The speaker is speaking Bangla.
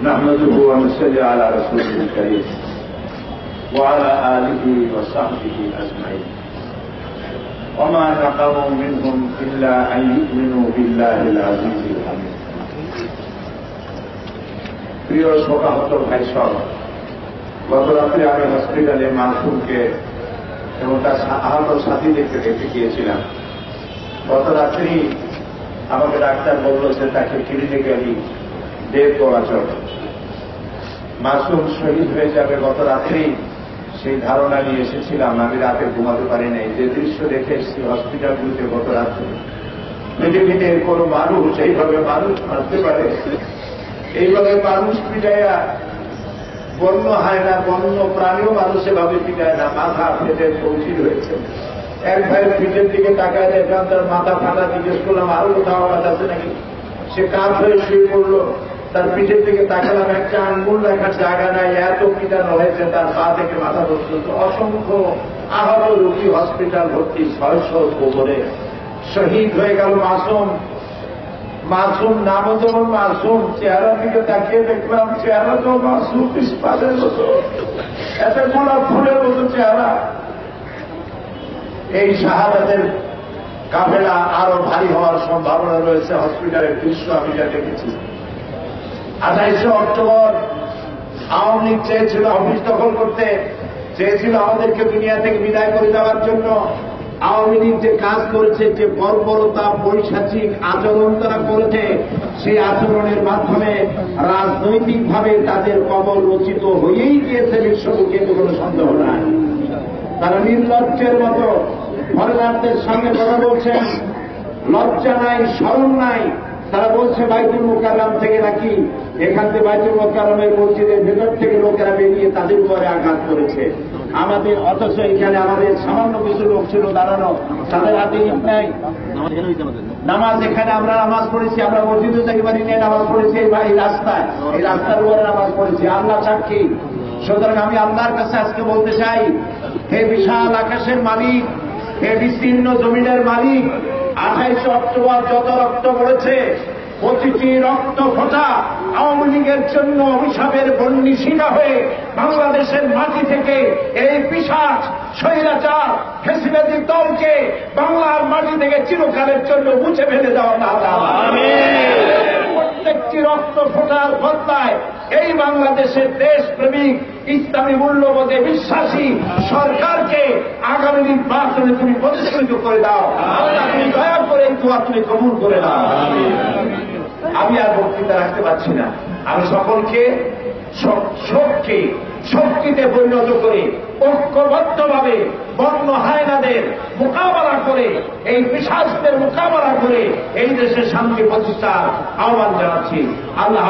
نحمده ونصلي على رسوله الكريم وعلى آله وصحبه أجمعين وما نقموا منهم إلا أن يؤمنوا بالله العزيز الحميد প্রিয় শোকাহত ভাই সব, গত রাত্রে আমি হসপিটালে মাসুমকে এবং তার আহত সাথীদেরকে দেখতে গিয়েছিলাম। গত রাত্রি আমাকে ডাক্তার বলল যে তাকে ক্লিনিক্যালি ডেথ করা চলে, মাসুম শহীদ হয়ে যাবে। গত রাত্রি সেই ধারণা নিয়ে এসেছিলাম, আমি রাতে ঘুমাতে পারি নাই। যে দৃশ্য দেখে এসেছি হসপিটালগুলিতে গত রাত্রে, পৃথিবীতে কোনো মানুষ এইভাবে মানুষ মারতে পারে, এইভাবে মানুষ পিটাইয়া, বন্য হয় না, বন্য প্রাণীও মানুষ এভাবে পিটায় না। মাথা ফেটে তৌসির হয়েছে। এক ভাইয়ের পিঠের দিকে তাকায় দেখলাম তার মাথা ফাটা। জিজ্ঞেস করলাম আরো কোথাও আওয়াজ আছে নাকি? সে কাজ হয়ে শুয়ে পড়লো। তার পিঠের দিকে তাকালাম, একটা আঙ্গুল রাখার জায়গা নাই, এত পিটানো হয়েছে তার পা থেকে মাথা পর্যন্ত। অসংখ্য আহত রোগী হসপিটাল ভর্তি, 600 কোমরে। শহীদ হয়ে গেল মাসুম। মাসুম নামও যেমন মাসুম, চেহারার দিকে তাকিয়ে দেখলাম চেহারা তো মাসুম ইস্পাতের মতো, এত গোলাপ ফুলের মতো চেহারা। এই শাহাদাতের কাফেলা আরো ভারী হওয়ার সম্ভাবনা রয়েছে। হসপিটালের দৃশ্য আমি যা দেখেছি। 28 অক্টোবর আওয়ামী লীগ চেয়েছিল অফিস দখল করতে, চেয়েছিল আমাদেরকে দুনিয়া থেকে বিদায় করে দেওয়ার জন্য। আওয়ামী লীগ যে কাজ করেছে, যে বর্বরতা, পৈশাচিক আচরণ তারা করেছে, সেই আচরণের মাধ্যমে রাজনৈতিকভাবে তাদের কবর রচিত হয়েই গিয়েছে বিশ্বকে, কোনো সন্দেহ নাই। তারা নির্লজ্জের মতো ফরেনারদের সঙ্গে কথা বলছেন, লজ্জা নাই, শরম নাই। তারা বলছে বাইতুল মুকাররম থেকে নাকি, এখান থেকে বাইতুল মুকাররমের মসজিদের ভেতর থেকে লোকেরা বেরিয়ে তাদের উপরে আঘাত করেছে আমাদের। অথচ এখানে আমাদের সামান্য কিছু লোক ছিল দাঁড়ানো, তাদের হাতে ইট নাই। নামাজ এখানে আমরা নামাজ পড়েছি, আমরা মসজিদে যাই বাড়ি নিয়ে নামাজ পড়েছি, এই রাস্তায়, এই রাস্তার উপরে নামাজ পড়েছি। আল্লাহ সাক্ষী। সুতরাং আমি আল্লাহর কাছে আজকে বলতে চাই, হে বিশাল আকাশের মালিক, হে বিস্তীর্ণ জমিনের মালিক, 28 অক্টোবর যত রক্ত পড়েছে, প্রতিটি রক্ত ফোঁটা আওয়ামী লীগের জন্য অভিশাপের বন্যিশিলা হয়ে বাংলাদেশের মাটি থেকে এই পিশাচ স্বৈরাচার ফ্যাসিবাদী দলকে বাংলার মাটি থেকে চিরকালের জন্য মুছে ফেলে দেওয়া না। প্রত্যেকটি রক্ত ফোঁটার বদলায় এই বাংলাদেশের দেশপ্রেমিক, ইসলামী মূল্যবোধে বিশ্বাসী সরকারকে আগামী নির্বাচনে তুমি প্রতিষ্ঠিত করে দাও। তুমি দয়া করে এই দোয়া তুমি কবুল করে দাও। আমি আর বক্তৃতা রাখতে পারছি না। আমি সকলকে শক্তিতে পরিণত করে ঐক্যবদ্ধভাবে বন্য হায়নাদের মোকাবেলা করে, এই পিশাচদের মোকাবেলা করে এই দেশে শান্তি প্রতিষ্ঠার আহ্বান জানাচ্ছি। আল্লাহ